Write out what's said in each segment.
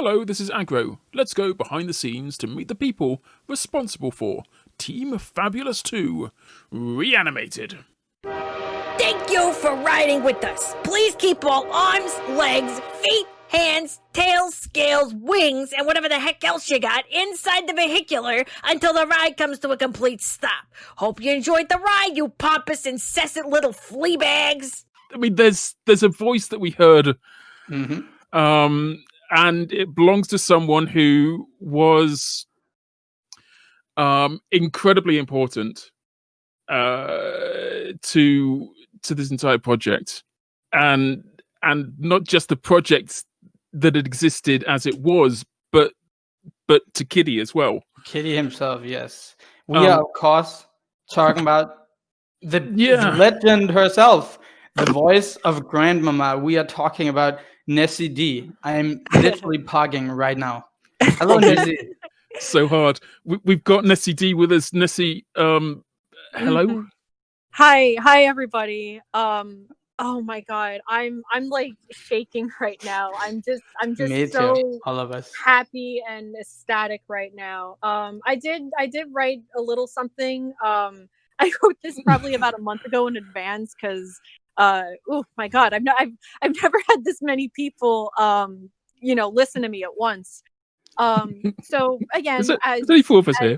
Hello, this is Aggro. Let's go behind the scenes to meet the people responsible for Team Fabulous 2 Reanimated. Thank you for riding with us. Please keep all arms, legs, feet, hands, tails, scales, wings, and whatever the heck else you got inside the vehicular until the ride comes to a complete stop. Hope you enjoyed the ride, you pompous, incessant little flea bags. I mean, there's a voice that we heard, and it belongs to someone who was incredibly important to this entire project, and not just the project that it existed as it was, but to Kitty as well. Kitty himself, yes. We are, of course, talking about the legend herself, the voice of Grandmama. We are talking about NessieD. I'm literally pogging right now. Hello, Nessie. So hard. We've got NessieD with us. Nessie, hello. Mm-hmm. Hi, everybody. Oh my God, I'm like shaking right now. I'm just so all of us happy and ecstatic right now. I did write a little something. I wrote this probably about a month ago in advance because oh my God, I've never had this many people listen to me at once. So again, there's only four of us here.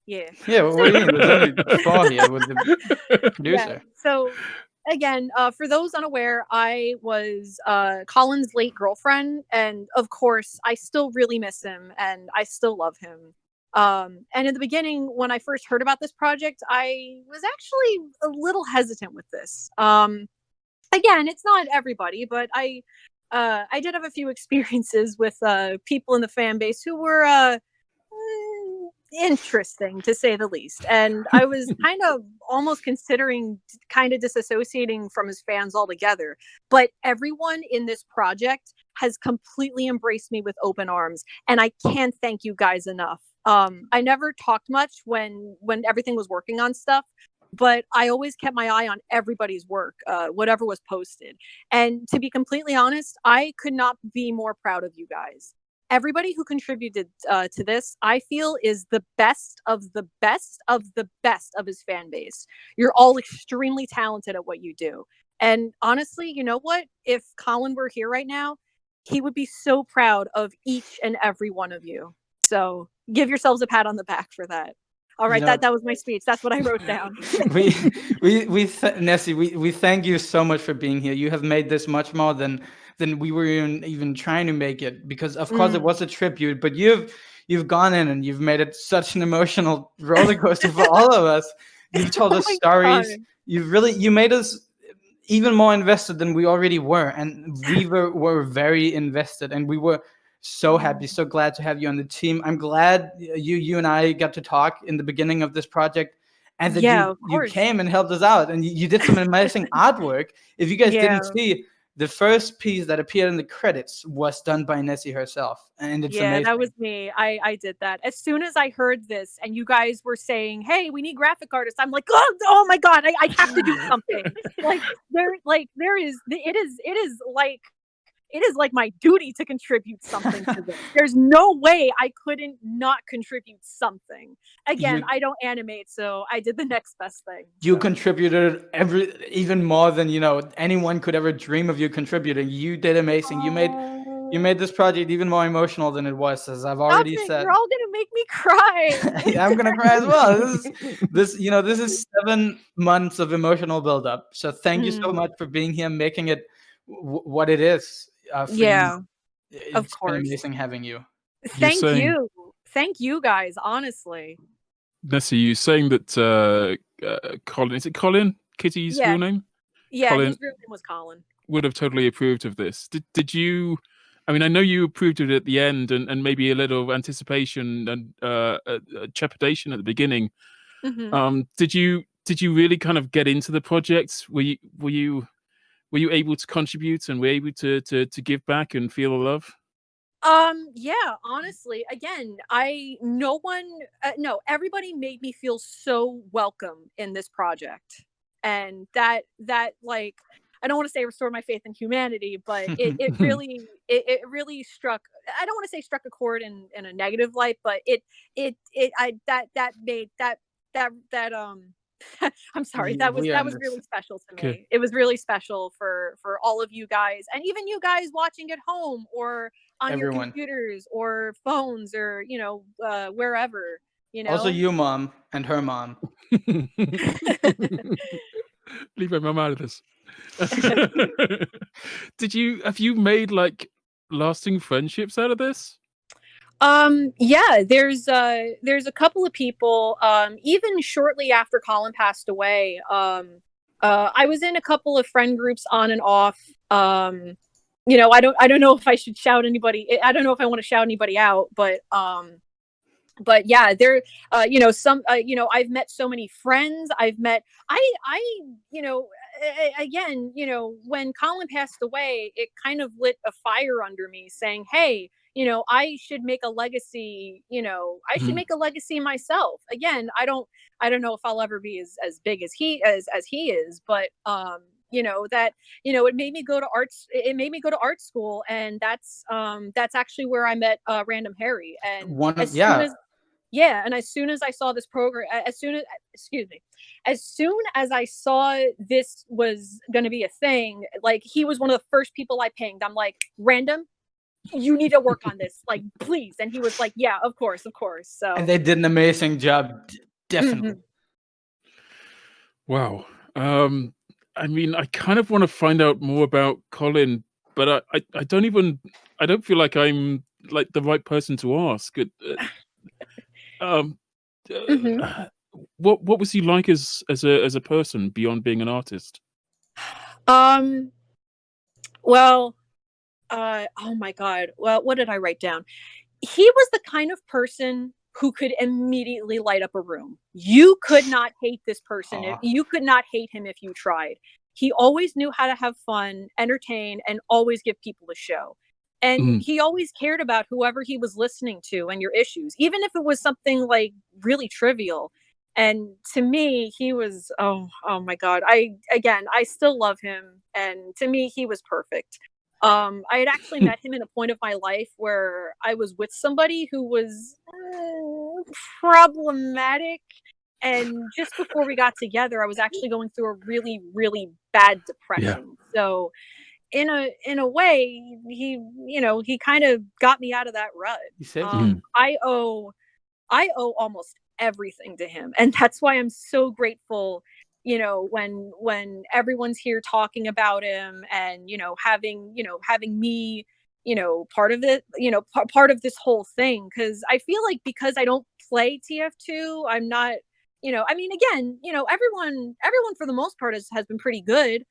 Yeah. Yeah, what do you mean? There's only four here with the producer. Yeah. So again, for those unaware, I was Colin's late girlfriend, and of course, I still really miss him, and I still love him. And in the beginning, when I first heard about this project, I was actually a little hesitant with this. Again, it's not everybody, but I did have a few experiences with people in the fan base who were interesting, to say the least. And I was kind of almost considering kind of disassociating from his fans altogether. But everyone in this project has completely embraced me with open arms. And I can't thank you guys enough. I never talked much when everything was working on stuff, but I always kept my eye on everybody's work, whatever was posted. And to be completely honest, I could not be more proud of you guys. Everybody who contributed to this, I feel, is the best of the best of the best of his fan base. You're all extremely talented at what you do. And honestly, you know what? If Colin were here right now, he would be so proud of each and every one of you. So give yourselves a pat on the back for that. All right, that was my speech. That's what I wrote down. Nessie, we thank you so much for being here. You have made this much more than we were even trying to make it, because of course it was a tribute, but you've gone in and you've made it such an emotional roller coaster for all of us. You've told us stories. God. You made us even more invested than we already were, and we were very invested, and we were so happy, so glad to have you on the team. I'm glad you and I got to talk in the beginning of this project, and that you came and helped us out, and you did some amazing artwork. If you guys didn't see, the first piece that appeared in the credits was done by Nessie herself, and it's amazing. That was me. I did that. As soon as I heard this, and you guys were saying, "Hey, we need graphic artists," I'm like, "Oh my God, I have to do something!" It is like my duty to contribute something to this. There's no way I couldn't not contribute something. Again, I don't animate, so I did the next best thing. You contributed even more than anyone could ever dream of you contributing. You did amazing. You made this project even more emotional than it was, as I've already said. You're all gonna make me cry. I'm gonna cry as well. This is 7 months of emotional buildup. So thank you so much for being here, making it what it is. Of course. Been amazing having you. Thank you guys, honestly. Nessie, you saying that Colin, is it Colin, Kitty's real name? Yeah, Colin, his real name was Colin. Would have totally approved of this. Did you? I mean, I know you approved of it at the end, and maybe a little anticipation and trepidation at the beginning. Mm-hmm. Did you really kind of get into the project? Were you able to contribute and were able to give back and feel the love? Yeah, honestly, again, everybody made me feel so welcome in this project. And that like, don't want to say restored my faith in humanity, but it really struck. I don't want to say struck a chord in a negative light, but that made that I'm sorry. That was really special to me. Okay. It was really special for all of you guys, and even you guys watching at home or on your computers or phones or wherever. Also, you, mom, and her mom. Leave my mom out of this. Have you made like lasting friendships out of this? Yeah, there's a couple of people, even shortly after Colin passed away. I was in a couple of friend groups on and off. I don't know if I should shout anybody. I don't know if I want to shout anybody out, but yeah, there, I've met so many friends. Again, when Colin passed away, it kind of lit a fire under me saying, hey, I should make a legacy, I should make a legacy myself. Again, I don't know if I'll ever be as big as he is, but, it made me go to art school. And that's actually where I met, Random Harry. And as soon as I saw this program, as soon as I saw this was going to be a thing, like, he was one of the first people I pinged. I'm like, Random, you need to work on this, like, please. And he was like, yeah, of course. So, and they did an amazing job. Definitely. Wow. I mean, I kind of want to find out more about Colin, but I don't feel like I'm like the right person to ask. What was he like as a person beyond being an artist? Well, oh my God. Well, what did I write down? He was the kind of person who could immediately light up a room. You could not hate this person. You could not hate him if you tried. He always knew how to have fun, entertain, and always give people a show. And he always cared about whoever he was listening to and your issues, even if it was something like really trivial. And to me, he was, oh my God. I still love him. And to me, he was perfect. I had actually met him in a point of my life where I was with somebody who was problematic. And just before we got together, I was actually going through a really, really bad depression. Yeah. So in a way, he kind of got me out of that rut. I owe almost everything to him. And that's why I'm so grateful, when everyone's here talking about him and, having me, part of it, part of this whole thing. Cause I feel like because I don't play TF2, I'm not, I mean, again, everyone for the most part has been pretty good.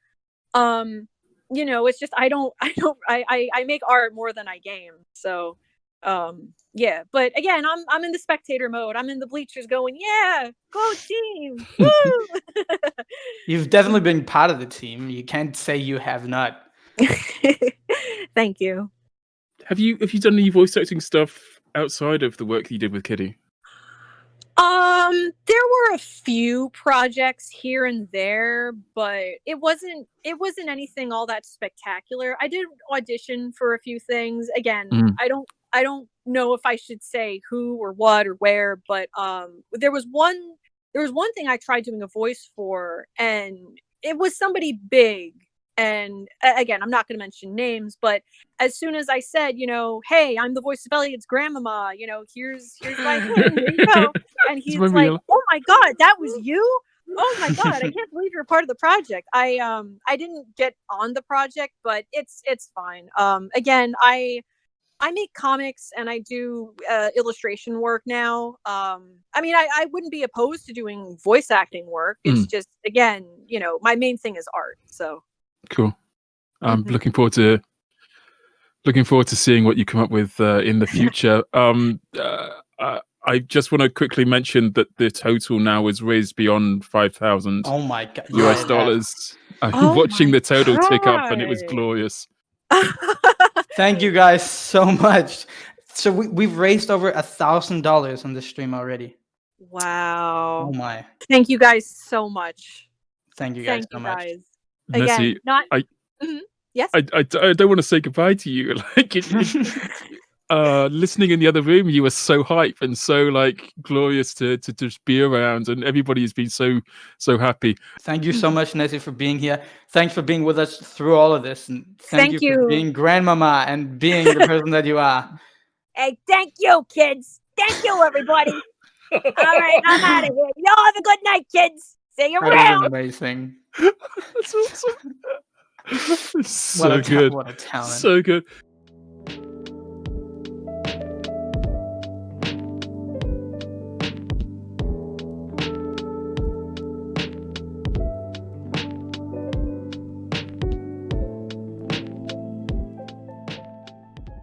It's just, I make art more than I game. So, yeah, but again, I'm in the spectator mode. I'm in the bleachers going, yeah, go team. Woo! You've definitely been part of the team. You can't say you have not. Thank you. Have you done any voice acting stuff outside of the work that you did with Kitty? There were a few projects here and there, but it wasn't anything all that spectacular. I did audition for a few things. Again, I don't know if I should say who or what or where, but there was one thing I tried doing a voice for, and it was somebody big. And again, I'm not going to mention names, but as soon as I said, hey, I'm the voice of Elliot's grandmama, here's my thing, here you go. And he's like, oh my God, that was you? Oh my God, I can't believe you're a part of the project. I didn't get on the project, but it's fine. Again, I make comics and I do illustration work now. I mean, I wouldn't be opposed to doing voice acting work. It's just, again, my main thing is art. So. Cool. I'm looking forward to seeing what you come up with in the future. I just want to quickly mention that the total now is raised beyond 5,000. Oh my God! US dollars. I'm watching the total tick up, and it was glorious. Thank you guys so much. So we've raised over $1,000 on this stream already. Wow! Oh my! Thank you guys so much. Thank you guys so much. Nessie, again, not. I- Mhm. Yes. I don't want to say goodbye to you. Like, listening in the other room, you were so hype and so like glorious to just be around, and everybody has been so happy. Thank you so much, Nessie, for being here. Thanks for being with us through all of this, and thank you for being grandmama and being the person that you are. Hey, thank you, kids. Thank you, everybody. All right, I'm out of here. Y'all have a good night, kids. See you That is around. amazing. That's awesome. So good. What a talent. So good.